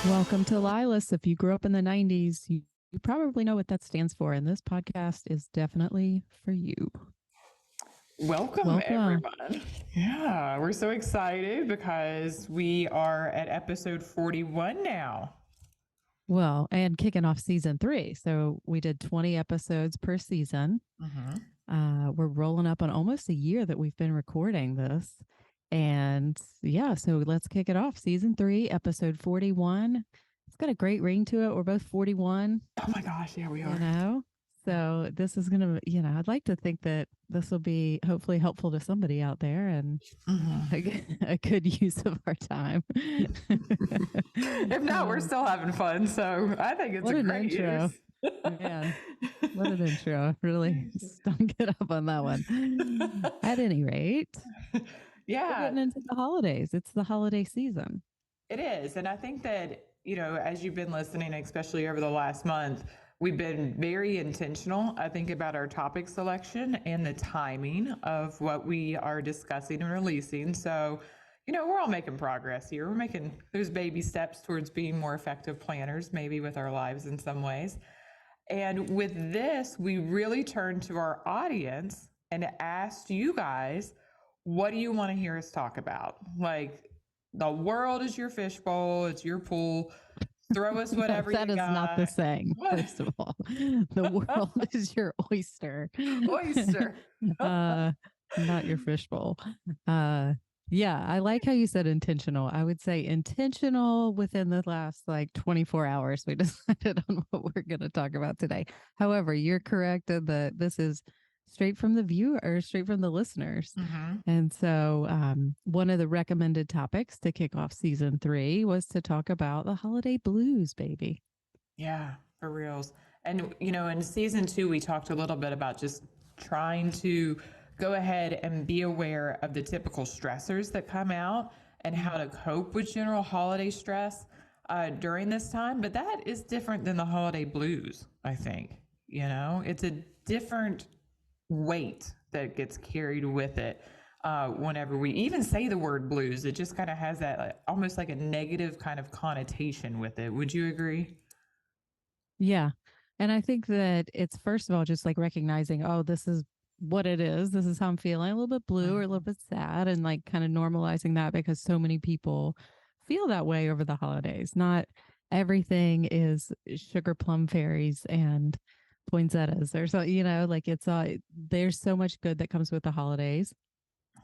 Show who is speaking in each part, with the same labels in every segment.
Speaker 1: Welcome to LYLAS. If you grew up in the 90s, you probably know what that stands for. And this podcast is definitely for you.
Speaker 2: Welcome, everyone. Yeah, we're so excited because we are at episode 41 now.
Speaker 1: Well, and kicking off season 3. So we did 20 episodes per season. We're rolling up on almost a year that we've been recording this. And yeah, so let's kick it off. Season 3, episode 41. It's got a great ring to it. We're both 41.
Speaker 2: Oh my gosh, yeah, we are.
Speaker 1: You know? So this is going to, I'd like to think that this will be hopefully helpful to somebody out there and a good use of our time.
Speaker 2: If not, we're still having fun. So I think it's a great
Speaker 1: intro. Man, what an intro. Really stunk it up on that one. At any rate,
Speaker 2: yeah,
Speaker 1: we're getting into the holidays. It's the holiday season.
Speaker 2: It is. And I think that, as you've been listening, especially over the last month, we've been very intentional, I think, about our topic selection and the timing of what we are discussing and releasing. So, we're all making progress here. We're making those baby steps towards being more effective planners, maybe with our lives in some ways. And with this, we really turned to our audience and asked you guys, what do you want to hear us talk about? Like, the world is your fishbowl, it's your pool. Throw us whatever
Speaker 1: that
Speaker 2: you
Speaker 1: is
Speaker 2: got.
Speaker 1: Not the saying. First of all, the world is your oyster.
Speaker 2: Oyster.
Speaker 1: Not your fishbowl. Yeah, I like how you said intentional. I would say intentional within the last 24 hours. We decided on what we're going to talk about today. However, you're correct that this is straight from the viewer or straight from the listeners. And so one of the recommended topics to kick off season 3 was to talk about the holiday blues, baby.
Speaker 2: Yeah, for reals. And, in season 2, we talked a little bit about just trying to go ahead and be aware of the typical stressors that come out and how to cope with general holiday stress during this time. But that is different than the holiday blues, I think. It's a different weight that gets carried with it whenever we even say the word blues. It just kind of has that almost like a negative kind of connotation with it. Would you agree?
Speaker 1: Yeah. And I think that it's, first of all, just like recognizing, oh, this is what it is. This is how I'm feeling, a little bit blue or a little bit sad, and kind of normalizing that because so many people feel that way over the holidays. Not everything is sugar plum fairies and poinsettias or so, it's there's so much good that comes with the holidays.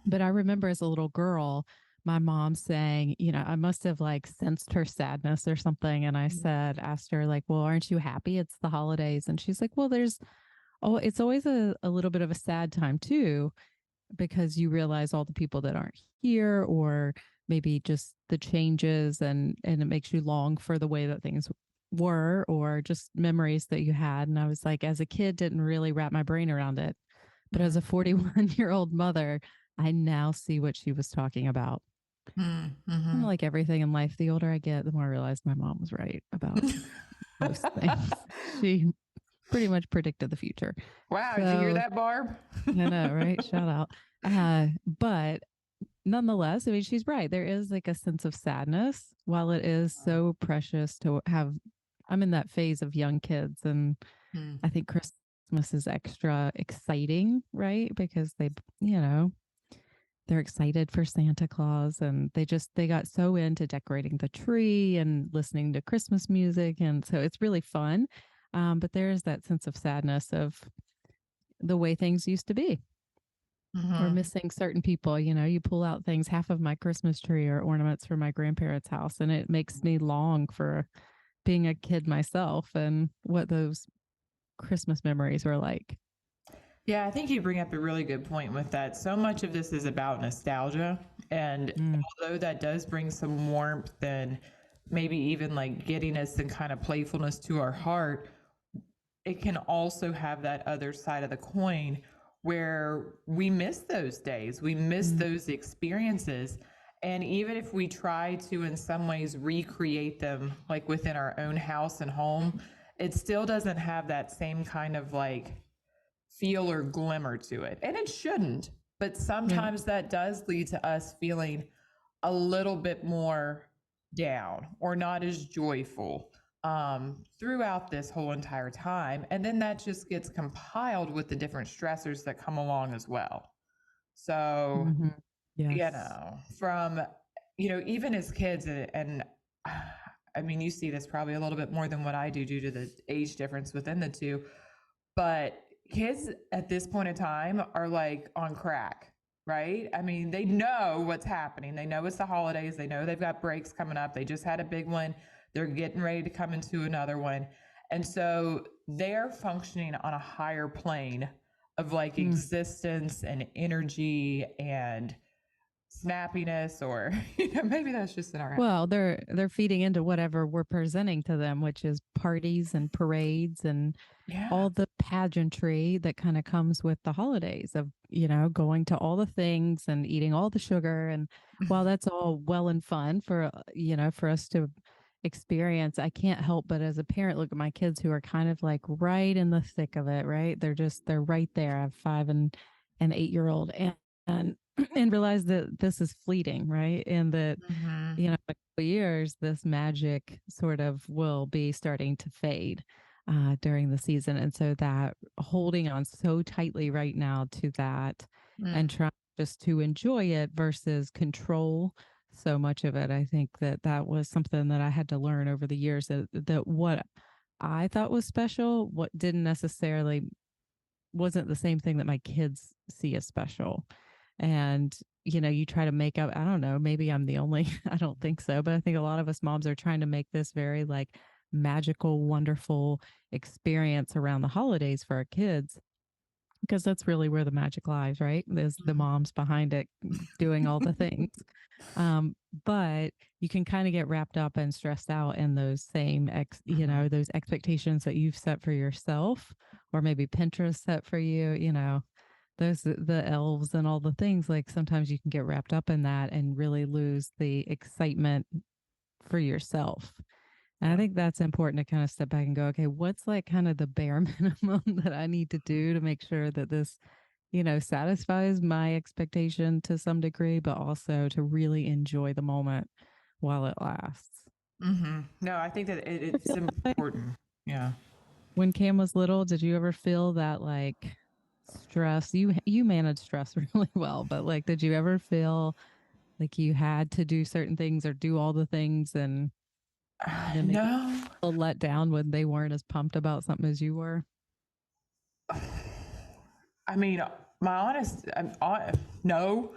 Speaker 1: But I remember as a little girl, my mom saying, I must have sensed her sadness or something. And I asked her well, aren't you happy? It's the holidays. And she's like, well, it's always a little bit of a sad time too, because you realize all the people that aren't here, or maybe just the changes, and it makes you long for the way that things were, or just memories that you had. And I was as a kid, didn't really wrap my brain around it. But as a 41-year-old mother, I now see what she was talking about. Like everything in life, the older I get, the more I realize my mom was right about most things. She pretty much predicted the future.
Speaker 2: Wow, did you hear that, Barb?
Speaker 1: I know, right? Shout out. But nonetheless, I mean, she's right. There is a sense of sadness, while it is so precious to have. I'm in that phase of young kids, and I think Christmas is extra exciting, right? Because they're excited for Santa Claus, and they got so into decorating the tree and listening to Christmas music. And so it's really fun. But there is that sense of sadness of the way things used to be. Or missing certain people. You pull out things, half of my Christmas tree or ornaments from my grandparents' house, and it makes me long for being a kid myself and what those Christmas memories were like.
Speaker 2: Yeah, I think you bring up a really good point with that. So much of this is about nostalgia. And although that does bring some warmth and maybe even getting us some kind of playfulness to our heart, it can also have that other side of the coin where we miss those days. We miss those experiences. And even if we try to, in some ways, recreate them within our own house and home, it still doesn't have that same kind of feel or glimmer to it. And it shouldn't, but sometimes that does lead to us feeling a little bit more down or not as joyful throughout this whole entire time. And then that just gets compiled with the different stressors that come along as well. So,
Speaker 1: Hmm.
Speaker 2: you
Speaker 1: Yes.
Speaker 2: know, from, even as kids, and I mean, you see this probably a little bit more than what I do due to the age difference within the two, but kids at this point in time are like on crack, right? I mean, they know what's happening. They know it's the holidays. They know they've got breaks coming up. They just had a big one. They're getting ready to come into another one. And so they're functioning on a higher plane of like
Speaker 1: Mm.
Speaker 2: existence and energy and snappiness, or maybe that's just in our house.
Speaker 1: Well, they're feeding into whatever we're presenting to them, which is parties and parades and
Speaker 2: Yeah.
Speaker 1: all the pageantry that kind of comes with the holidays of, going to all the things and eating all the sugar. And while that's all well and fun for, for us to experience, I can't help but as a parent look at my kids who are kind of like right in the thick of it, right? They're right there. I have 5 and 8 year old and and realize that this is fleeting, right? And that,
Speaker 2: Hmm.
Speaker 1: in a couple years, this magic sort of will be starting to fade during the season. And so that holding on so tightly right now to that and trying just to enjoy it versus control so much of it. I think that that was something that I had to learn over the years that what I thought was special, what didn't necessarily wasn't the same thing that my kids see as special. And, you try to make up, I don't know, maybe I'm the only, I don't think so, but I think a lot of us moms are trying to make this very like magical, wonderful experience around the holidays for our kids because that's really where the magic lies, right? There's the moms behind it doing all the things. Um, but you can kind of get wrapped up and stressed out in those same those expectations that you've set for yourself, or maybe Pinterest set for you, those the elves and all the things. Like sometimes you can get wrapped up in that and really lose the excitement for yourself. And I
Speaker 2: Yeah.
Speaker 1: think that's important to kind of step back and go, okay, what's like kind of the bare minimum that I need to do to make sure that this, satisfies my expectation to some degree, but also to really enjoy the moment while it lasts.
Speaker 2: No, I think that it's important. Yeah.
Speaker 1: When Cam was little, did you ever feel that like stress? You managed stress really well, but like, did you ever feel like you had to do certain things or do all the things and then maybe
Speaker 2: No.
Speaker 1: feel let down when they weren't as pumped about something as you were?
Speaker 2: I mean, my honest, no.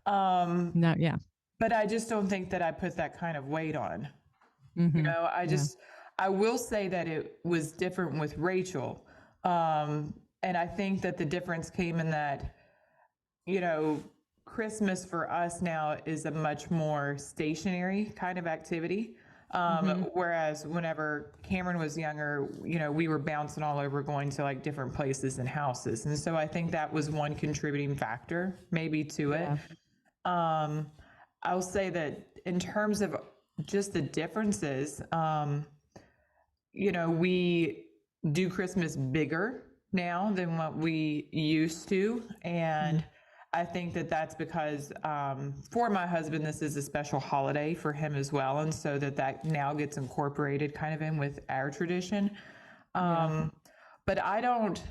Speaker 2: Um,
Speaker 1: No, yeah.
Speaker 2: but I just don't think that I put that kind of weight on.
Speaker 1: Mm-hmm. Yeah.
Speaker 2: I will say that it was different with Rachel. And I think that the difference came in that, you know, Christmas for us now is a much more stationary kind of activity.
Speaker 1: Mm-hmm.
Speaker 2: Whereas whenever Cameron was younger, we were bouncing all over going to like different places and houses. And so I think that was one contributing factor maybe to it.
Speaker 1: Yeah.
Speaker 2: Um, I'll say that in terms of just the differences, we do Christmas bigger now than what we used to. And I think that that's because for my husband, this is a special holiday for him as well. And so that now gets incorporated kind of in with our tradition.
Speaker 1: Yeah.
Speaker 2: Um, but I don't,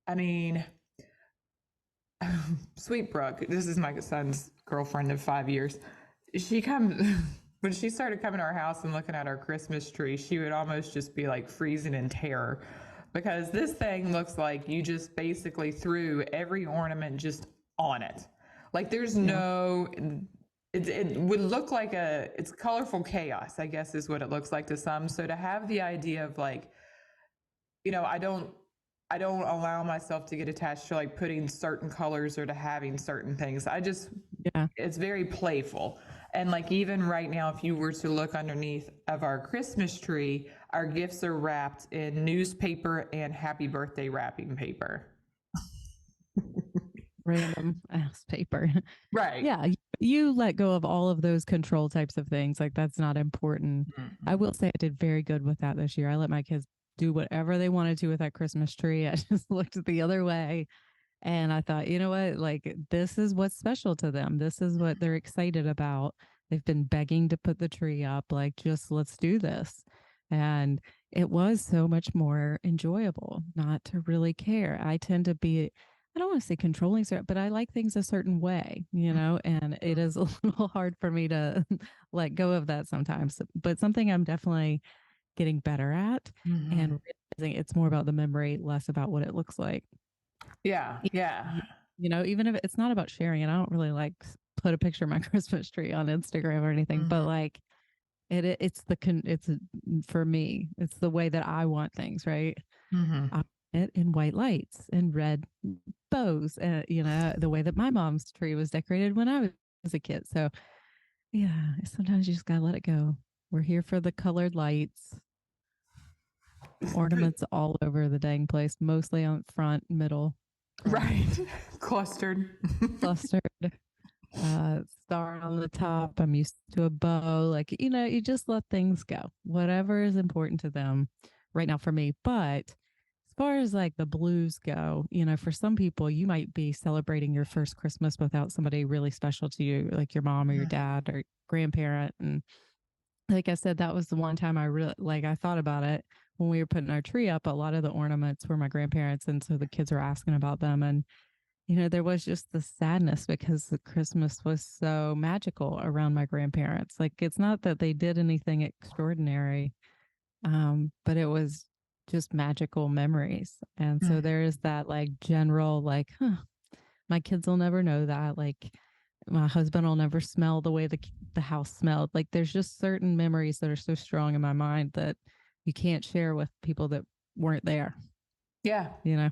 Speaker 2: I mean, Sweet Brooke, this is my son's girlfriend of 5 years. She comes, when she started coming to our house and looking at our Christmas tree, she would almost just be like freezing in terror because this thing looks like you just basically threw every ornament just on it. Like there's
Speaker 1: Yeah.
Speaker 2: no, it would look like it's colorful chaos, I guess is what it looks like to some. So to have the idea of like, you know, I don't I don't allow myself to get attached to like putting certain colors or to having certain things.
Speaker 1: Yeah.
Speaker 2: It's very playful. And like even right now, if you were to look underneath of our Christmas tree, our gifts are wrapped in newspaper and happy birthday wrapping paper.
Speaker 1: Random ass paper.
Speaker 2: Right.
Speaker 1: Yeah. You let go of all of those control types of things. Like that's not important. I
Speaker 2: Mm-hmm.
Speaker 1: will say I did very good with that this year. I let my kids do whatever they wanted to with that Christmas tree. I just looked the other way and I thought, you know what? Like, this is what's special to them. This is what they're excited about. They've been begging to put the tree up, like, just let's do this. And it was so much more enjoyable not to really care. I tend to be, I don't want to say controlling, but I like things a certain way, and it is a little hard for me to let go of that sometimes. But something I'm definitely getting better at
Speaker 2: Mm-hmm.
Speaker 1: and realizing it's more about the memory, less about what it looks like.
Speaker 2: Yeah, yeah.
Speaker 1: Even if it's not about sharing it, I don't really like put a picture of my Christmas tree on Instagram or anything, but
Speaker 2: Mm-hmm.
Speaker 1: like it's for me, it's the way that I want things, right?
Speaker 2: Mm-hmm.
Speaker 1: I want it in white lights and red bows, the way that my mom's tree was decorated when I was a kid. So yeah, sometimes you just gotta let it go. We're here for the colored lights, ornaments all over the dang place, mostly on front, middle, back,
Speaker 2: Right. Clustered.
Speaker 1: clustered, star on the top. I'm used to a bow. Like, you just let things go, whatever is important to them right now for me. But as far as like the blues go, for some people, you might be celebrating your first Christmas without somebody really special to you, like your mom or your dad or grandparent. And like I said, that was the one time I really like I thought about it when we were putting our tree up. A lot of the ornaments were my grandparents, and so the kids were asking about them, and there was just the sadness because the Christmas was so magical around my grandparents. Like it's not that they did anything extraordinary, but it was just magical memories, and so there is that like general like, huh, my kids will never know that. Like my husband will never smell the way the house smelled. Like there's just certain memories that are so strong in my mind that you can't share with people that weren't there,
Speaker 2: Yeah.
Speaker 1: you know?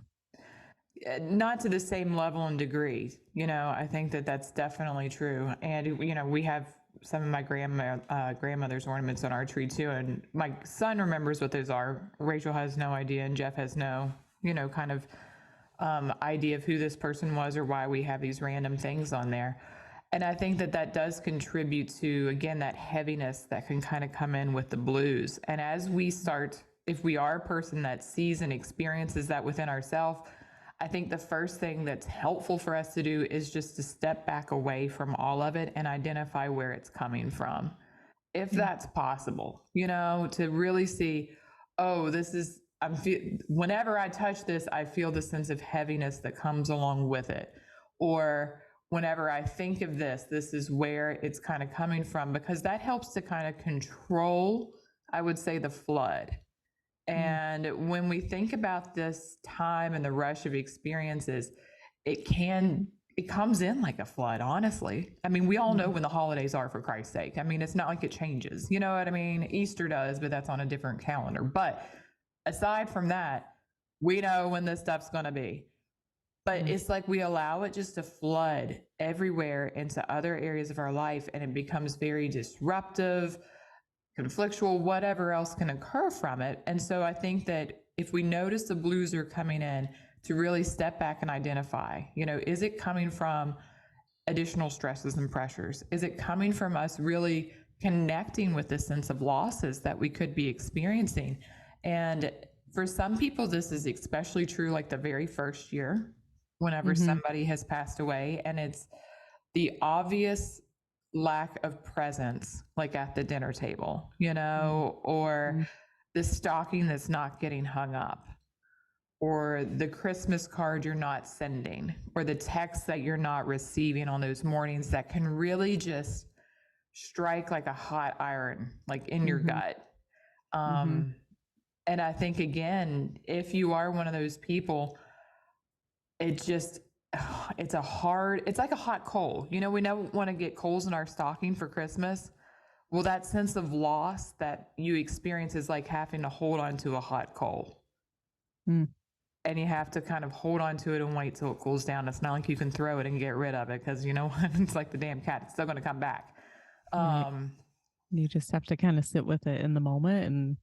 Speaker 2: Not to the same level and degree. I think that that's definitely true. And, we have some of my grandmother's ornaments on our tree too. And my son remembers what those are. Rachel has no idea, and Jeff has no, kind of idea of who this person was or why we have these random things on there. And I think that that does contribute to, again, that heaviness that can kind of come in with the blues. And as we start, if we are a person that sees and experiences that within ourselves, I think the first thing that's helpful for us to do is just to step back away from all of it and identify where it's coming from. If that's possible, to really see, oh, whenever I touch this, I feel the sense of heaviness that comes along with it. Or whenever I think of this, this is where it's kind of coming from, because that helps to kind of control, I would say, the flood.
Speaker 1: Mm,
Speaker 2: And when we think about this time and the rush of experiences, it comes in like a flood, honestly. I mean, we all know
Speaker 1: mm,
Speaker 2: when the holidays are, for Christ's sake. I mean, it's not like it changes. You know what I mean? Easter does, but that's on a different calendar. But aside from that, we know when this stuff's going to be. But
Speaker 1: right.
Speaker 2: it's like we allow it just to flood everywhere into other areas of our life, and it becomes very disruptive, conflictual, whatever else can occur from it. And so I think that if we notice the blues are coming in, to really step back and identify, is it coming from additional stresses and pressures? Is it coming from us really connecting with the sense of losses that we could be experiencing? And for some people, this is especially true like the very first year, whenever
Speaker 1: Mm-hmm.
Speaker 2: somebody has passed away, and it's the obvious lack of presence, like at the dinner table, or
Speaker 1: Mm-hmm.
Speaker 2: the stocking that's not getting hung up, or the Christmas card you're not sending, or the text that you're not receiving on those mornings that can really just strike like a hot iron, like in your
Speaker 1: Mm-hmm.
Speaker 2: gut.
Speaker 1: Mm-hmm.
Speaker 2: Um, and I think, again, if you are one of those people, it just, it's like a hot coal. We never want to get coals in our stocking for Christmas. Well, that sense of loss that you experience is like having to hold on to a hot coal.
Speaker 1: Mm,
Speaker 2: And you have to kind of hold on to it and wait till it cools down. It's not like you can throw it and get rid of it, because you know what? It's like the damn cat. It's still going to come back.
Speaker 1: right.
Speaker 2: Um,
Speaker 1: You just have to kind of sit with it in the moment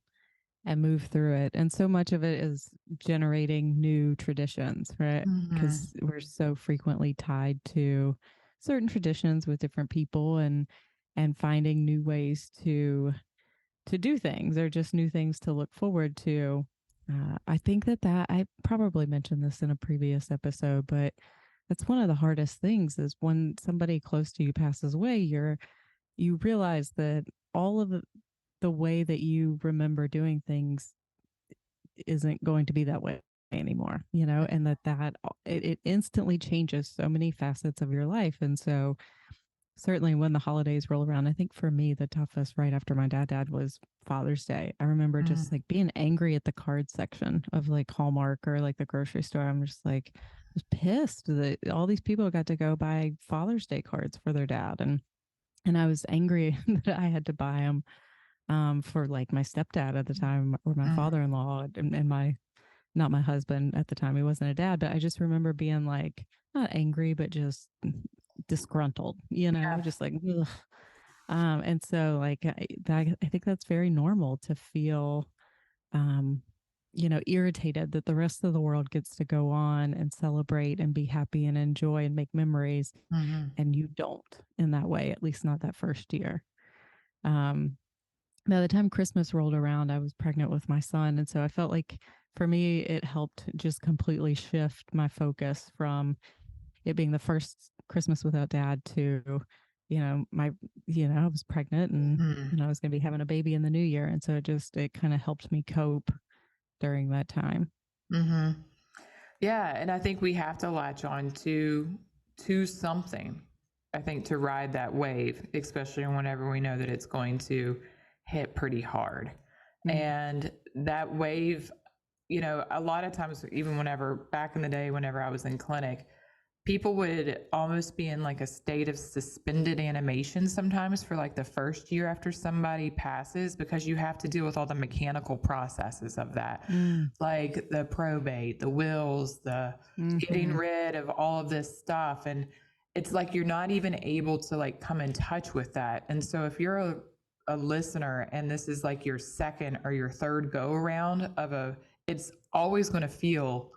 Speaker 1: and move through it. And so much of it is generating new traditions, right?
Speaker 2: mhm.
Speaker 1: Because we're so frequently tied to certain traditions with different people and finding new ways to do things or just new things to look forward to. I think that I probably mentioned this in a previous episode, but that's one of the hardest things is when somebody close to you passes away, you realize that all of the way that you remember doing things isn't going to be that way anymore, and it instantly changes so many facets of your life. And so certainly when the holidays roll around, I think for me, the toughest right after my dad died was Father's Day. I remember just
Speaker 2: Mm,
Speaker 1: like being angry at the card section of like Hallmark or like the grocery store. I'm just like, I was pissed that all these people got to go buy Father's Day cards for their dad. And I was angry that I had to buy them for like my stepdad at the time or my
Speaker 2: mm,
Speaker 1: father-in-law and my, not my husband at the time. He wasn't a dad, but I just remember being like, not angry, but just disgruntled,
Speaker 2: yeah.
Speaker 1: just like, ugh. And so like I think that's very normal to feel, um, irritated that the rest of the world gets to go on and celebrate and be happy and enjoy and make memories,
Speaker 2: Hmm.
Speaker 1: and you don't in that way, at least not that first year. Um, By the time Christmas rolled around, I was pregnant with my son. And so I felt like for me, it helped just completely shift my focus from it being the first Christmas without dad to, my, I was pregnant and,
Speaker 2: Hmm.
Speaker 1: I was going to be having a baby in the new year. And so it kind of helped me cope during that time.
Speaker 2: Hmm. Yeah, and I think we have to latch on to something. I think to ride that wave, especially whenever we know that it's going to hit pretty hard.
Speaker 1: Mm.
Speaker 2: And that wave, a lot of times, even whenever back in the day, whenever I was in clinic, people would almost be in like a state of suspended animation sometimes for like the first year after somebody passes, because you have to deal with all the mechanical processes of that,
Speaker 1: Mm.
Speaker 2: like the probate, the wills, the getting
Speaker 1: Mm-hmm.
Speaker 2: rid of all of this stuff. And it's like you're not even able to like come in touch with that. And so if you're a listener and this is like your second or your third go around it's always going to feel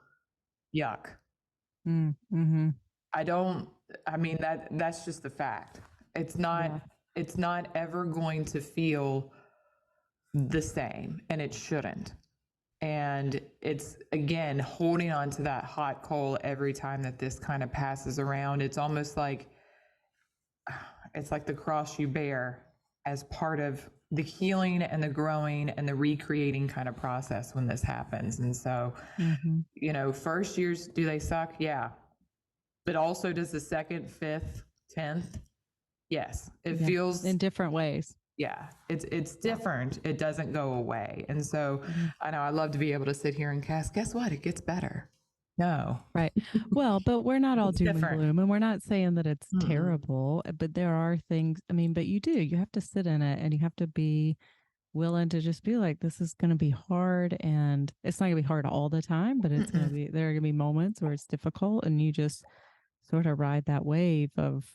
Speaker 2: yuck.
Speaker 1: Mm-hmm.
Speaker 2: I don't, I mean, that's just the fact. It's not,
Speaker 1: Yeah.
Speaker 2: it's not ever going to feel the same, and it shouldn't. And it's again holding on to that hot coal every time that this kind of passes around. It's like the cross you bear as part of the healing and the growing and the recreating kind of process when this happens. And so,
Speaker 1: Mm-hmm.
Speaker 2: first years, do they suck? Yeah. But also, does the second, fifth, 10th? Yes. It
Speaker 1: Yeah.
Speaker 2: feels,
Speaker 1: In different ways.
Speaker 2: yeah, it's
Speaker 1: Yeah.
Speaker 2: different. It doesn't go away. And so
Speaker 1: Mm-hmm.
Speaker 2: I know I love to be able to sit here and cast, guess what? It gets better. No,
Speaker 1: Right. Well, but we're not all
Speaker 2: it's
Speaker 1: doom and
Speaker 2: different.
Speaker 1: gloom, and we're not saying that it's
Speaker 2: Mm-mm.
Speaker 1: terrible, but there are things, I mean, but you have to sit in it and you have to be willing to just be like, this is going to be hard. And it's not going to be hard all the time, but
Speaker 2: Mm-mm.
Speaker 1: there are going to be moments where it's difficult and you just sort of ride that wave of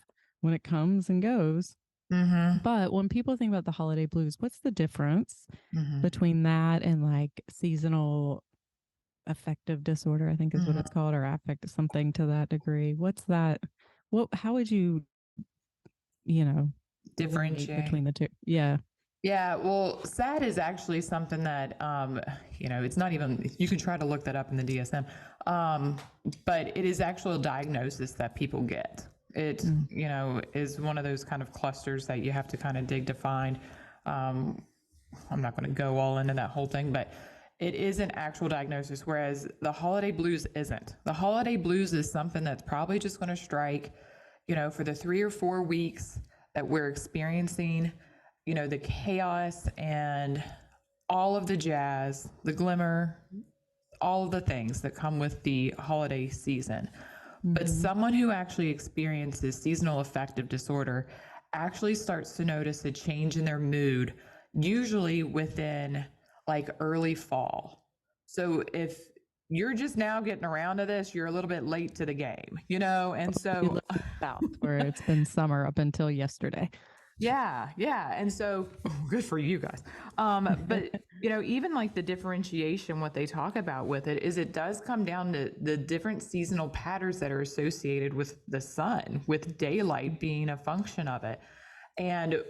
Speaker 1: when it comes and goes.
Speaker 2: Mm-hmm.
Speaker 1: But when people think about the holiday blues, what's the difference
Speaker 2: Mm-hmm.
Speaker 1: between that and like seasonal affective disorder, I think is what
Speaker 2: Mm-hmm.
Speaker 1: it's called, or affect something to that degree? What's that? How would you, you know, delineate
Speaker 2: Differentiate.
Speaker 1: between the two? Yeah.
Speaker 2: Yeah, well, SAD is actually something that, it's not even, you can try to look that up in the DSM, but it is actual diagnosis that people get. It,
Speaker 1: Mm.
Speaker 2: is one of those kind of clusters that you have to kind of dig to find. Um, I'm not going to go all into that whole thing, but it is an actual diagnosis, whereas the holiday blues isn't. The holiday blues is something that's probably just going to strike, for the 3 or 4 weeks that we're experiencing, the chaos and all of the jazz, the glimmer, all of the things that come with the holiday season. But
Speaker 1: Mm-hmm.
Speaker 2: someone who actually experiences seasonal affective disorder actually starts to notice a change in their mood, usually within like early fall. So if you're just now getting around to this, you're a little bit late to the game, And
Speaker 1: You
Speaker 2: so
Speaker 1: live in the South where it's been summer up until yesterday.
Speaker 2: yeah, yeah. And so good for you guys. But even like the differentiation, what they talk about with it is it does come down to the different seasonal patterns that are associated with the sun, with daylight being a function of it. And,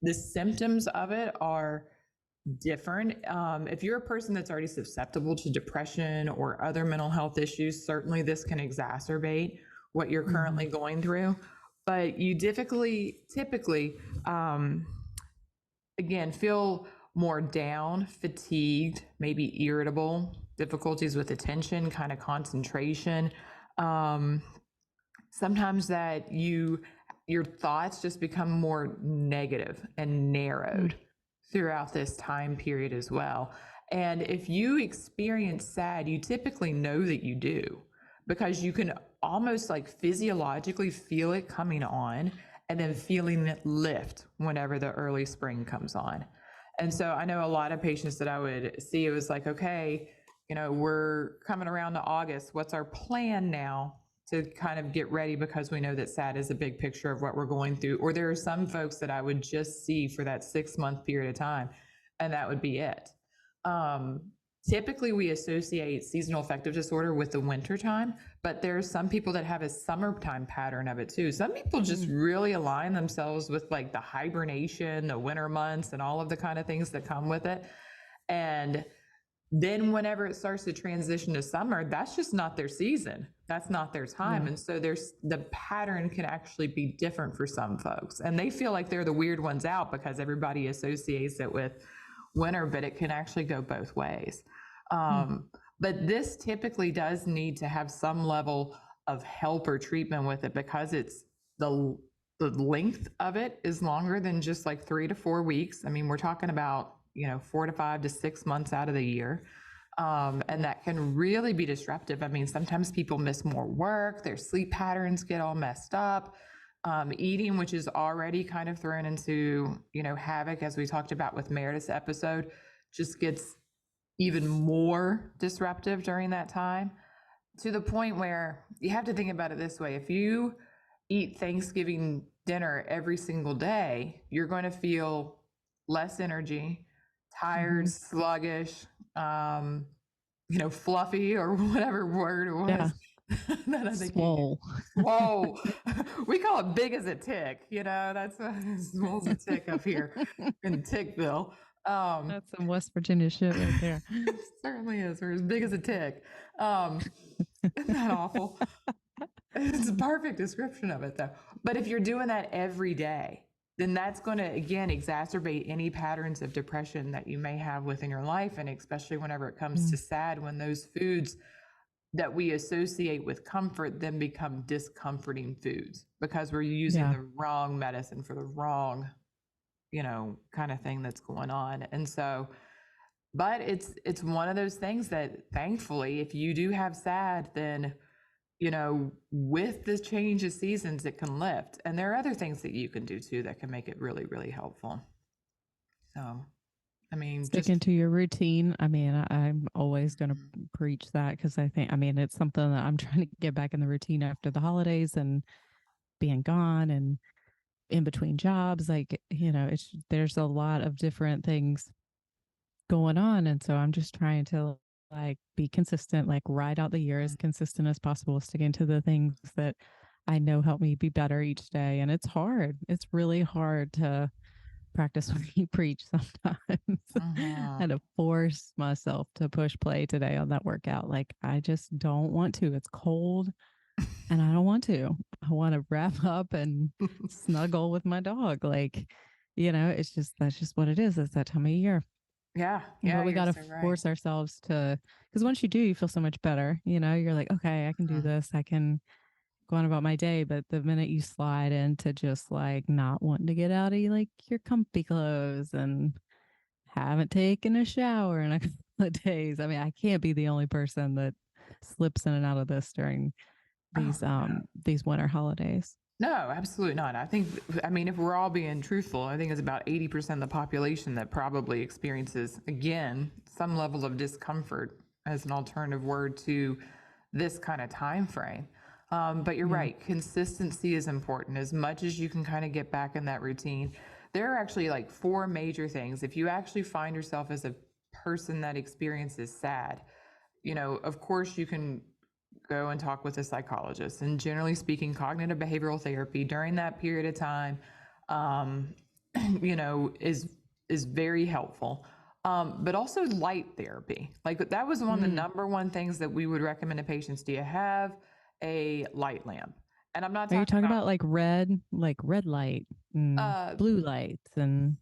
Speaker 2: the symptoms of it are different. If you're a person that's already susceptible to depression or other mental health issues, certainly this can exacerbate what you're
Speaker 1: Mm-hmm.
Speaker 2: currently going through. but you typically, again, feel more down, fatigued, maybe irritable, difficulties with attention, kind of concentration. Um, Sometimes that your thoughts just become more negative and narrowed
Speaker 1: Mm.
Speaker 2: throughout this time period as well. And if you experience sad, you typically know that you do because you can almost like physiologically feel it coming on and then feeling it lift whenever the early spring comes on. And so I know a lot of patients that I would see, it was like, okay, we're coming around to August. What's our plan now to kind of get ready, because we know that sad is a big picture of what we're going through? Or there are some folks that I would just see for that 6 month period of time, and that would be it. Um, Typically, we associate seasonal affective disorder with the winter time, but there's some people that have a summertime pattern of it too. Some people just really align themselves with like the hibernation, the winter months, and all of the kind of things that come with it. And then whenever it starts to transition to summer, that's just not their season. That's not their time.
Speaker 1: Yeah.
Speaker 2: And so the pattern can actually be different for some folks. And they feel like they're the weird ones out because everybody associates it with winter, but it can actually go both ways.
Speaker 1: Mm.
Speaker 2: But this typically does need to have some level of help or treatment with it, because it's the length of it is longer than just like 3 to 4 weeks. I mean, we're talking about 4 to 5 to 6 months out of the year. And that can really be disruptive. I mean, sometimes people miss more work, their sleep patterns get all messed up. Eating, which is already kind of thrown into, havoc, as we talked about with Meredith's episode, just gets even more disruptive during that time, to the point where you have to think about it this way. If you eat Thanksgiving dinner every single day, you're going to feel less energy, tired,
Speaker 1: Hmm.
Speaker 2: sluggish, um, fluffy, or whatever word it
Speaker 1: Yeah.
Speaker 2: was that I think you used.
Speaker 1: Swole.
Speaker 2: Whoa, we call it big as a tick. That's small as a tick up here in Tickville. Um,
Speaker 1: That's some West Virginia shit right there.
Speaker 2: Certainly is, or as big as a tick. Isn't that awful? It's a perfect description of it, though. But if you're doing that every day, then that's going to, again, exacerbate any patterns of depression that you may have within your life. And especially whenever it comes to
Speaker 1: Mm.
Speaker 2: sad, when those foods that we associate with comfort then become discomforting foods because we're using
Speaker 1: Yeah.
Speaker 2: the wrong medicine for the wrong, kind of thing that's going on. And so, but it's one of those things that thankfully, if you do have sad, then with the change of seasons, it can lift. And there are other things that you can do too that can make it really, really helpful. So, I mean,
Speaker 1: Sticking to your routine. I mean, I'm always going to preach that because I mean, it's something that I'm trying to get back in the routine after the holidays and being gone and in between jobs. Like, there's a lot of different things going on. And so I'm just trying to like be consistent, like ride out the year as consistent as possible, sticking to the things that I know help me be better each day. And it's hard. It's really hard to practice what you preach sometimes. I
Speaker 2: uh-huh.
Speaker 1: had to force myself to push play today on that workout. Like, I just don't want to. It's cold and I don't want to. I want to wrap up and snuggle with my dog. Like, that's just what it is. It's that time of year.
Speaker 2: Yeah,
Speaker 1: But
Speaker 2: yeah,
Speaker 1: we
Speaker 2: you're
Speaker 1: got to
Speaker 2: so right.
Speaker 1: force ourselves to, because once you do, you feel so much better. You're like, okay, I can do
Speaker 2: Mhm.
Speaker 1: this. I can go on about my day. But the minute you slide into just like not wanting to get out of like your comfy clothes and haven't taken a shower in a couple of days, I mean, I can't be the only person that slips in and out of this during
Speaker 2: Oh,
Speaker 1: these winter holidays.
Speaker 2: no, absolutely not. I mean, if we're all being truthful, I think it's about 80% of the population that probably experiences, again, some level of discomfort, as an alternative word to this kind of time frame. But you're
Speaker 1: Yeah.
Speaker 2: right, consistency is important. As much as you can kind of get back in that routine, there are actually like four major things. If you actually find yourself as a person that experiences sad, of course you can go and talk with a psychologist. And generally speaking, cognitive behavioral therapy during that period of time, um, is very helpful. But also light therapy. Like that was one of the
Speaker 1: Mm.
Speaker 2: number one things that we would recommend to patients. Do you have a light lamp? And I'm not
Speaker 1: Are you
Speaker 2: talking
Speaker 1: talking
Speaker 2: about,
Speaker 1: about like red light and
Speaker 2: uh,
Speaker 1: blue lights and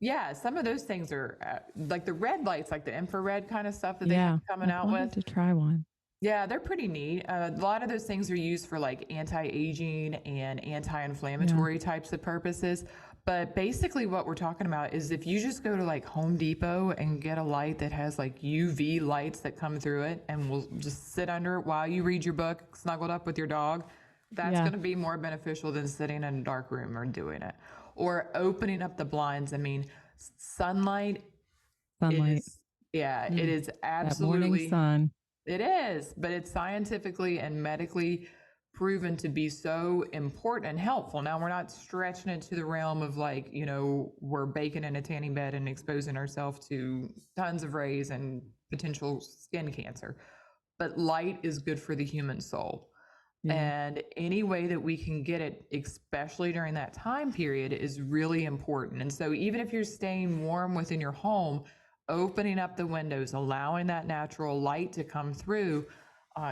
Speaker 2: yeah, some of those things are like the red lights, like the infrared kind of stuff that they have
Speaker 1: yeah,
Speaker 2: coming
Speaker 1: I've
Speaker 2: out
Speaker 1: wanted
Speaker 2: with.
Speaker 1: to try one.
Speaker 2: Yeah, they're pretty neat. A lot of those things are used for like anti-aging and
Speaker 1: Yeah.
Speaker 2: anti-inflammatory types of purposes. But basically, what we're talking about is if you just go to like Home Depot and get a light that has like UV lights that come through it and will just sit under it while you read your book, snuggled up with your dog, that's
Speaker 1: Yeah.
Speaker 2: going to be more beneficial than sitting in a dark room or doing it. Or opening up the blinds. I mean, sunlight
Speaker 1: Sunlight.
Speaker 2: is, yeah, it
Speaker 1: Mm.
Speaker 2: is
Speaker 1: That morning
Speaker 2: absolutely,
Speaker 1: sun.
Speaker 2: it is, but it's scientifically and medically proven to be so important and helpful. Now, we're not stretching it to the realm of like, we're baking in a tanning bed and exposing ourselves to tons of rays and potential skin cancer, but light is good for the human soul.
Speaker 1: Yeah.
Speaker 2: And any way that we can get it, especially during that time period, is really important. And so, even if you're staying warm within your home, opening up the windows, allowing that natural light to come through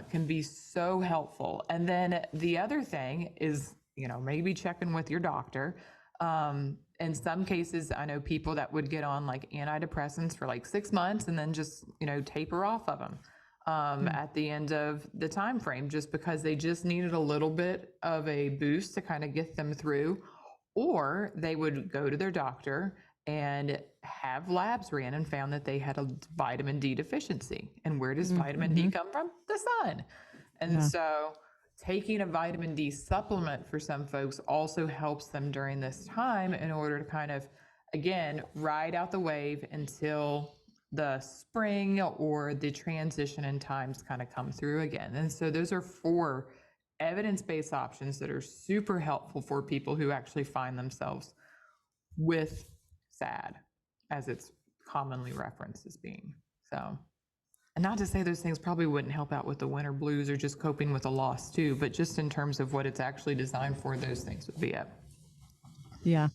Speaker 2: can be so helpful. And then the other thing is, maybe checking with your doctor. In some cases, I know people that would get on like antidepressants for like 6 months and then just, taper off of them
Speaker 1: Mm.
Speaker 2: at the end of the time frame just because they just needed a little bit of a boost to kind of get them through, or they would go to their doctor and have labs ran and found that they had a vitamin D deficiency. And where does vitamin D
Speaker 1: Mm-hmm.
Speaker 2: come from? The sun. And
Speaker 1: Yeah.
Speaker 2: so taking a vitamin D supplement for some folks also helps them during this time in order to kind of, again, ride out the wave until the spring or the transition in times kind of come through again. And so those are four evidence-based options that are super helpful for people who actually find themselves with SAD, as it's commonly referenced as being. So, and not to say those things probably wouldn't help out with the winter blues or just coping with a loss too, but just in terms of what it's actually designed for, those things would be it.
Speaker 1: Yeah.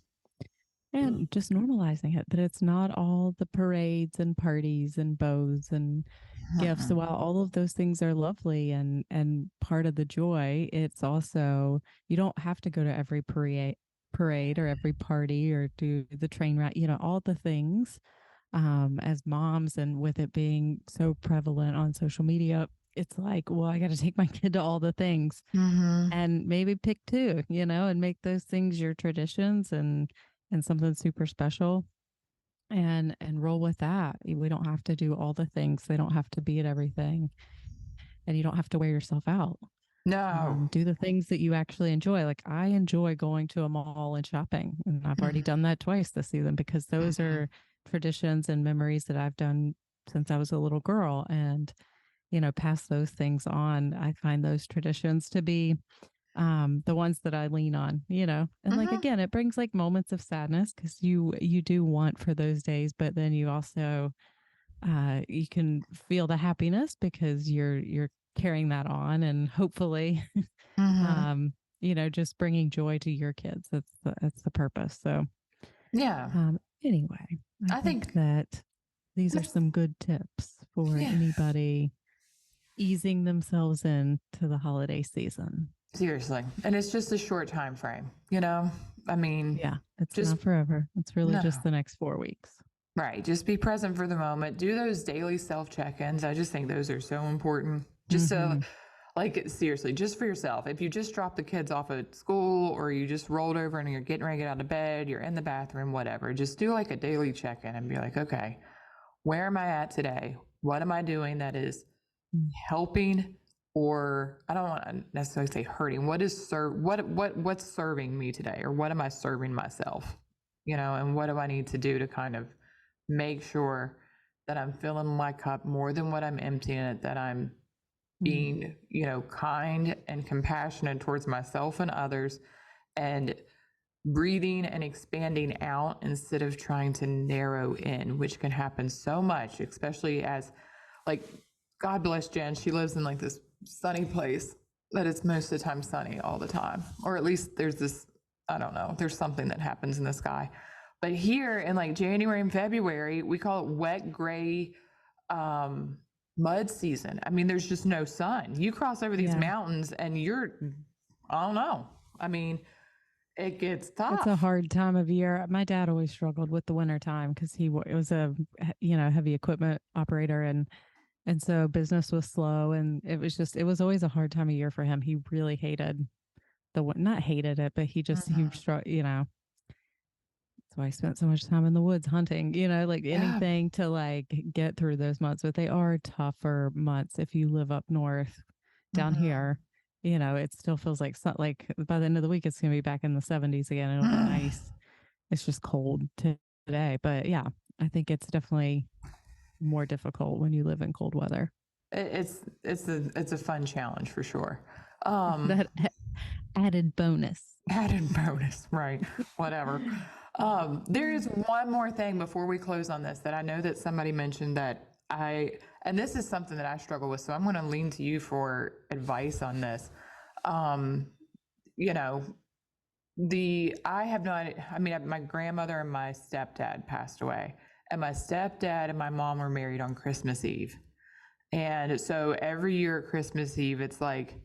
Speaker 1: And just normalizing it that it's not all the parades and parties and bows and gifts.
Speaker 2: Mm-mm.
Speaker 1: While all of those things are lovely and part of the joy, it's also you don't have to go to every parade or every party or do the train ride, all the things. As moms and with it being so prevalent on social media, it's like, well, I got to take my kid to all the things
Speaker 2: Mm-hmm.
Speaker 1: and maybe pick two, and make those things your traditions and something super special and roll with that. We don't have to do all the things. They don't have to be at everything and you don't have to wear yourself out.
Speaker 2: No.
Speaker 1: Do the things that you actually enjoy. Like I enjoy going to a mall and shopping, and I've already
Speaker 2: Mm-hmm.
Speaker 1: done that twice this season because those
Speaker 2: Mm-hmm.
Speaker 1: are traditions and memories that I've done since I was a little girl. And pass those things on. I find those traditions to be the ones that I lean on, and like
Speaker 2: Mm-hmm.
Speaker 1: again, it brings like moments of sadness because you do want for those days, but then you also you can feel the happiness because you're carrying that on and hopefully
Speaker 2: Mm-hmm.
Speaker 1: um just bringing joy to your kids. That's the purpose. So
Speaker 2: Yeah.
Speaker 1: anyway, I
Speaker 2: I
Speaker 1: think
Speaker 2: think,
Speaker 1: that these are some good tips for
Speaker 2: yeah,
Speaker 1: anybody easing themselves into the holiday season.
Speaker 2: seriously. And it's just a short time frame, you know? I mean,
Speaker 1: Yeah, it's
Speaker 2: just
Speaker 1: not forever. It's really
Speaker 2: no.
Speaker 1: just the next 4 weeks.
Speaker 2: Right. Just be present for the moment. Do those daily self check ins. I just think those are so important. Just so,
Speaker 1: Mm-hmm.
Speaker 2: like, seriously, just for yourself. If you just dropped the kids off at school or you just rolled over and you're getting ready to get out of bed, you're in the bathroom, whatever, just do like a daily check in and be like, okay, where am I at today? What am I doing that is helping, or I don't want to necessarily say hurting. What is what's serving me today, or what am I serving myself? And what do I need to do to kind of make sure that I'm filling my cup more than what I'm emptying it, that I'm
Speaker 1: Mm-hmm.
Speaker 2: being, kind and compassionate towards myself and others, and breathing and expanding out instead of trying to narrow in, which can happen so much, especially as, like, God bless Jen. She lives in like this sunny place that it's most of the time sunny all the time. Or at least there's this, I don't know, there's something that happens in the sky. But here in like January and February, we call it wet, gray, mud season. I mean, there's just no sun. You cross over these
Speaker 1: Yeah.
Speaker 2: mountains and you're I don't know. I mean, it gets
Speaker 1: It's a
Speaker 2: tough.
Speaker 1: hard time of year. My dad always struggled with the winter time because it was a heavy equipment operator, and so business was slow, and it was always a hard time of year for him. He really hated not hated it, but he
Speaker 2: Hmm.
Speaker 1: struck, that's why I spent so much time in the woods hunting, like
Speaker 2: Yeah.
Speaker 1: anything to like get through those months. But they are tougher months if you live up north. Down
Speaker 2: Hmm.
Speaker 1: here, it still feels like by the end of the week it's gonna be back in the 70s again. It'll be nice. It's just cold today. But yeah, I think it's definitely more difficult when you live in cold weather.
Speaker 2: It's a fun challenge for sure. Um,
Speaker 1: That added bonus.
Speaker 2: Added bonus, right? Whatever. There is one more thing before we close on this that I know that somebody mentioned and this is something that I struggle with. So I'm going to lean to you for advice on this. Um, you know, I have not, I mean, my grandmother and my stepdad passed away, and my stepdad and my mom were married on Christmas Eve. And so every year at Christmas Eve, it's like,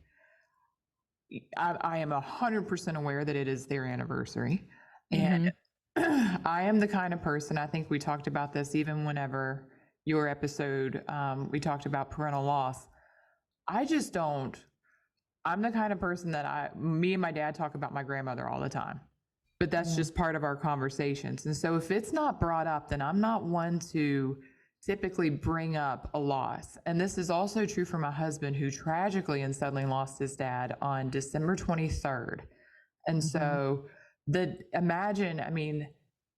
Speaker 2: I am 100% aware that it is their anniversary. And
Speaker 1: Mm-hmm.
Speaker 2: I am the kind of person, I think we talked about this even whenever your episode, we talked about parental loss. I just don't, I'm the kind of person that me and my dad talk about my grandmother all the time, but that's
Speaker 1: Yeah.
Speaker 2: just part of our conversations. And so if it's not brought up, then I'm not one to typically bring up a loss. And this is also true for my husband, who tragically and suddenly lost his dad on December 23rd. And
Speaker 1: Mm-hmm.
Speaker 2: so imagine, I mean,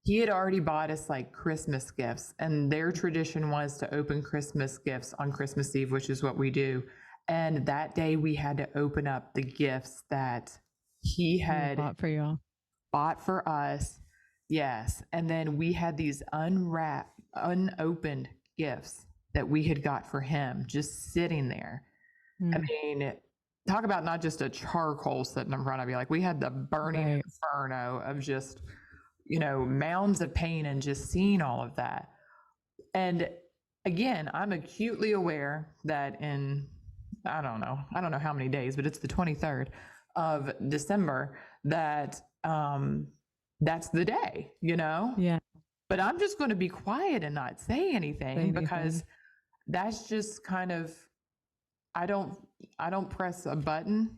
Speaker 2: he had already bought us like Christmas gifts, and their tradition was to open Christmas gifts on Christmas Eve, which is what we do. And that day we had to open up the gifts that he
Speaker 1: He had
Speaker 2: had
Speaker 1: bought for y'all.
Speaker 2: bought for us. Yes. And then we had these unopened gifts that we had got for him just sitting there. I
Speaker 1: Mm,
Speaker 2: mean, talk about not just a charcoal sitting in front of you. Like, we had the burning
Speaker 1: right.
Speaker 2: inferno of just, mounds of pain and just seeing all of that. And again, I'm acutely aware that I don't know how many days, but it's the 23rd of December that that's the day,
Speaker 1: Yeah.
Speaker 2: But I'm just going to be quiet and not say
Speaker 1: Say
Speaker 2: anything, because
Speaker 1: anything.
Speaker 2: that's just kind of, I don't I don't press a button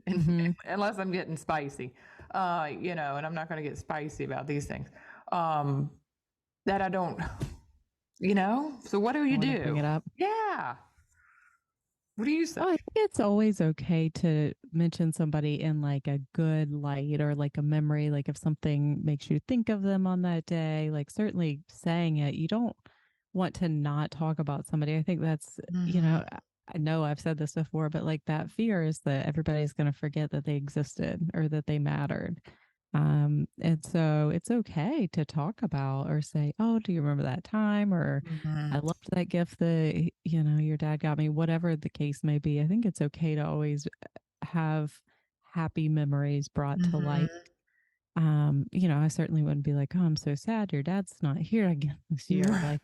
Speaker 1: Mm-hmm.
Speaker 2: unless I'm getting spicy. And I'm not going to get spicy about these things. That I don't, So what do you
Speaker 1: Don't want to bring
Speaker 2: do?
Speaker 1: it up.
Speaker 2: Yeah. What do you say?
Speaker 1: Oh, I think it's always okay to mention somebody in like a good light or like a memory. Like if something makes you think of them on that day, like certainly saying it, you don't want to not talk about somebody. I think that's,
Speaker 2: Mm-hmm.
Speaker 1: I know I've said this before, but like that fear is that everybody's going to forget that they existed or that they mattered. And so it's okay to talk about or say, "Oh, do you remember that time?" Or
Speaker 2: Mm-hmm.
Speaker 1: "I loved that gift that, your dad got me," whatever the case may be. I think it's okay to always have happy memories brought to light.
Speaker 2: Mm-hmm.
Speaker 1: I certainly wouldn't be like, "Oh, I'm so sad your dad's not here again this year."
Speaker 2: Yeah.
Speaker 1: Like,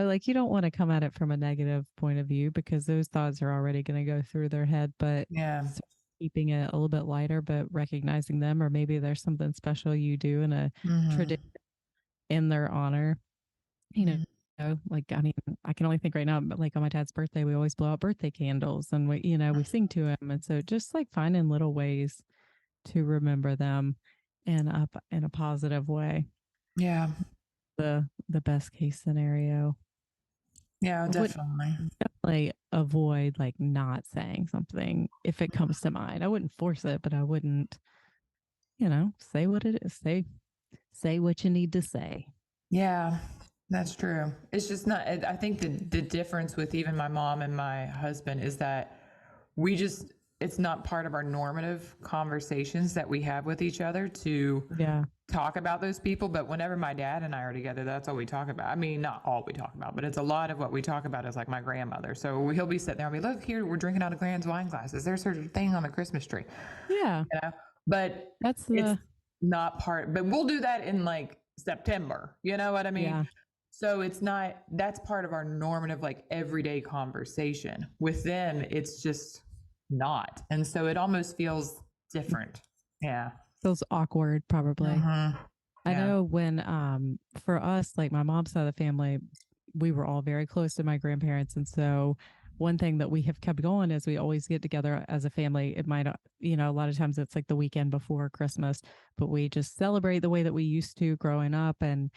Speaker 1: like you don't want to come at it from a negative point of view because those thoughts are already going to go through their head. But
Speaker 2: Yeah.
Speaker 1: so keeping it a little bit lighter, but recognizing them, or maybe there's something special you do in a
Speaker 2: Mm-hmm.
Speaker 1: tradition in their honor. You know,
Speaker 2: Mm-hmm.
Speaker 1: like I mean, I can only think right now, but like on my dad's birthday, we always blow out birthday candles, and we sing to him, and so just like finding little ways to remember them in a positive way.
Speaker 2: Yeah.
Speaker 1: The best case scenario.
Speaker 2: Yeah,
Speaker 1: I would
Speaker 2: definitely.
Speaker 1: definitely avoid like not saying something if it comes to mind. I wouldn't force it, but I wouldn't, say what it is. Say what you need to say.
Speaker 2: Yeah, that's true. It's just not, I think the difference with even my mom and my husband is that we just, it's not part of our normative conversations that we have with each other to
Speaker 1: Yeah.
Speaker 2: talk about those people. But whenever my dad and I are together, that's all we talk about. I mean, not all we talk about, but it's a lot of what we talk about is like my grandmother. So he'll be sitting there and be, look here, we're drinking out of Grand's wine glasses. There's her thing on the Christmas tree,
Speaker 1: Yeah.
Speaker 2: you know? But
Speaker 1: That's
Speaker 2: it's
Speaker 1: the
Speaker 2: not part, but we'll do that in like September. You know what I mean?
Speaker 1: yeah.
Speaker 2: So it's not, that's part of our normative, like everyday conversation. With them, it's just not. And so it almost feels different. Yeah.
Speaker 1: Feels awkward, probably.
Speaker 2: Mm-hmm.
Speaker 1: I
Speaker 2: Yeah.
Speaker 1: know when for us, like my mom's side of the family, we were all very close to my grandparents, and so one thing that we have kept going is we always get together as a family. It might, a lot of times it's like the weekend before Christmas, but we just celebrate the way that we used to growing up, and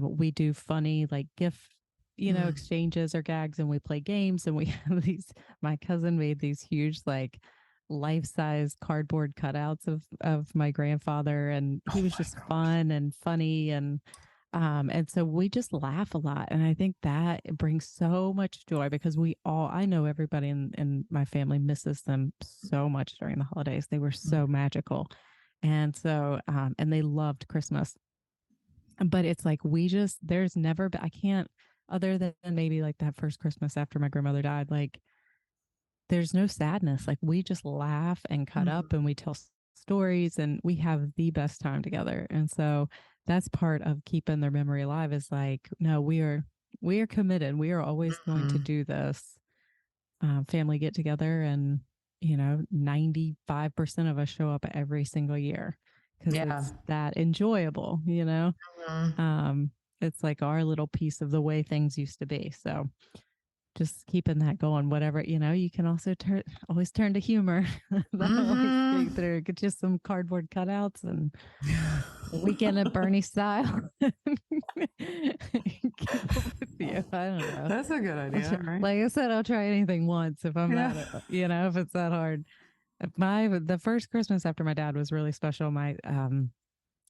Speaker 1: we do funny like gift,
Speaker 2: Mm.
Speaker 1: exchanges or gags, and we play games, and we have these. My cousin made these huge like life-size cardboard cutouts of my grandfather, and he
Speaker 2: Oh
Speaker 1: was
Speaker 2: my
Speaker 1: just
Speaker 2: gosh.
Speaker 1: fun and funny, and so we just laugh a lot, and I think that it brings so much joy because I know everybody in my family misses them so much during the holidays. They were
Speaker 2: Mm.
Speaker 1: so magical, and so and they loved Christmas, but it's like there's never I can't, other than maybe like that first Christmas after my grandmother died, like there's no sadness. Like we just laugh and cut up and we tell stories and we have the best time together. And so that's part of keeping their memory alive is like, no, we are committed. We are always going to
Speaker 2: Mm.
Speaker 1: do this family get together. And, 95% of us show up every single year because
Speaker 2: Yeah.
Speaker 1: it's that enjoyable.
Speaker 2: Mm.
Speaker 1: Um, it's like our little piece of the way things used to be. So just keeping that going, whatever, you can also always turn to humor. That always
Speaker 2: Mm-hmm.
Speaker 1: get through. Get just some cardboard cutouts and weekend at Bernie style. Keep up with you. I don't know.
Speaker 2: That's a good idea, right?
Speaker 1: Like I said, I'll try anything once if I'm
Speaker 2: Yeah.
Speaker 1: at it, if it's that hard. The first Christmas after my dad was really special. My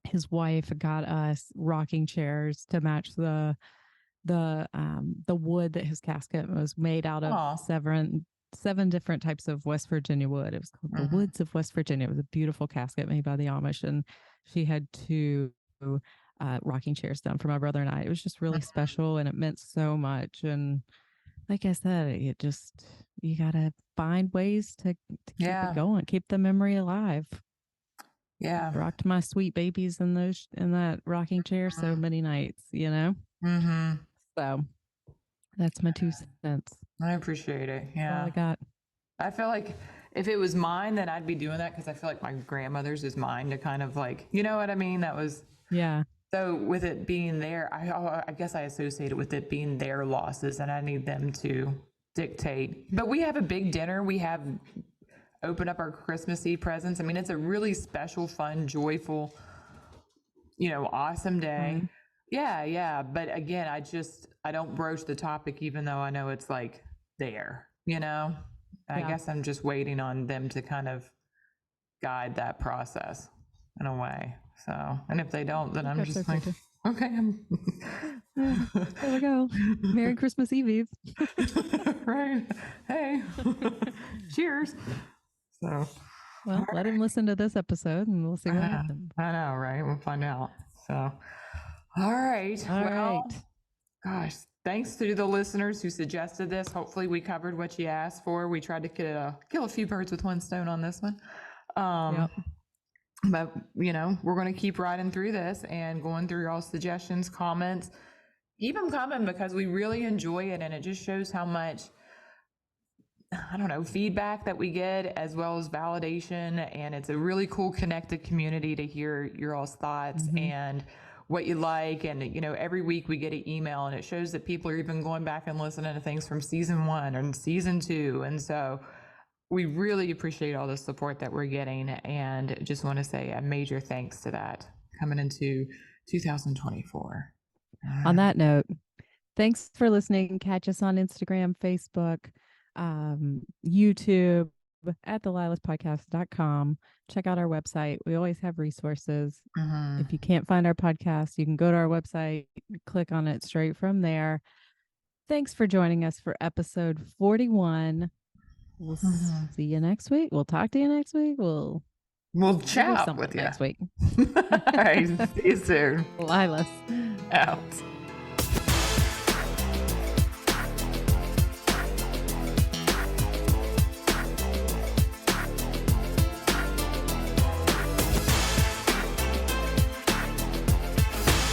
Speaker 1: his wife got us rocking chairs to match the wood that his casket was made out of
Speaker 2: Oh.
Speaker 1: seven different types of West Virginia wood. It was called the
Speaker 2: Mm-hmm.
Speaker 1: Woods of West Virginia. It was a beautiful casket made by the Amish, and she had two rocking chairs done for my brother and I. It was just really special, and it meant so much. And like I said, it just you gotta find ways to keep it
Speaker 2: Yeah.
Speaker 1: going, keep the memory alive.
Speaker 2: Yeah.
Speaker 1: Rocked my sweet babies in that rocking chair so many nights.
Speaker 2: Mm-hmm.
Speaker 1: So that's my 2 cents.
Speaker 2: I appreciate it.
Speaker 1: That's all
Speaker 2: Yeah.
Speaker 1: I got.
Speaker 2: I feel like if it was mine, then I'd be doing that because I feel like my grandmother's is mine to kind of like, you know what I mean? That was
Speaker 1: Yeah.
Speaker 2: so with it being there, I guess I associate it with it being their losses and I need them to dictate. But we have a big dinner. We have open up our Christmas Eve presents. I mean, it's a really special, fun, joyful, awesome day.
Speaker 1: Fun.
Speaker 2: Yeah, yeah. But again, I don't broach the topic even though I know it's like there. I
Speaker 1: Yeah.
Speaker 2: guess I'm just waiting on them to kind of guide that process in a way. So, and if they don't, then I'm
Speaker 1: That's
Speaker 2: just
Speaker 1: okay
Speaker 2: like,
Speaker 1: too.
Speaker 2: okay,
Speaker 1: Yeah, there we go. Merry Christmas Eve.
Speaker 2: right. Hey, cheers. So,
Speaker 1: Well, let him listen to this episode and we'll see what
Speaker 2: I
Speaker 1: happens.
Speaker 2: know, right? We'll find out. So, all right.
Speaker 1: All
Speaker 2: Well,
Speaker 1: right.
Speaker 2: gosh, thanks to the listeners who suggested this. Hopefully, we covered what you asked for. We tried to kill a few birds with one stone on this one.
Speaker 1: Yep.
Speaker 2: But, we're going to keep riding through this and going through all suggestions, comments. Keep them coming because we really enjoy it. And it just shows how much, I don't know, feedback that we get as well as validation. And it's a really cool connected community to hear your all's thoughts and what you like. And, every week we get an email and it shows that people are even going back and listening to things from season 1 and season 2. And so we really appreciate all the support that we're getting and just want to say a major thanks to that coming into 2024.
Speaker 1: On that note, thanks for listening. Catch us on Instagram, Facebook, YouTube, at the LYLASpodcast.com. Check out our website. We always have resources. If you can't find our podcast, you can go to our website, click on it straight from there. Thanks for joining us for episode 41. We'll see you next week. We'll talk to you next week. We'll
Speaker 2: chat with you
Speaker 1: next week.
Speaker 2: All right. See you soon.
Speaker 1: LYLAS
Speaker 2: Out.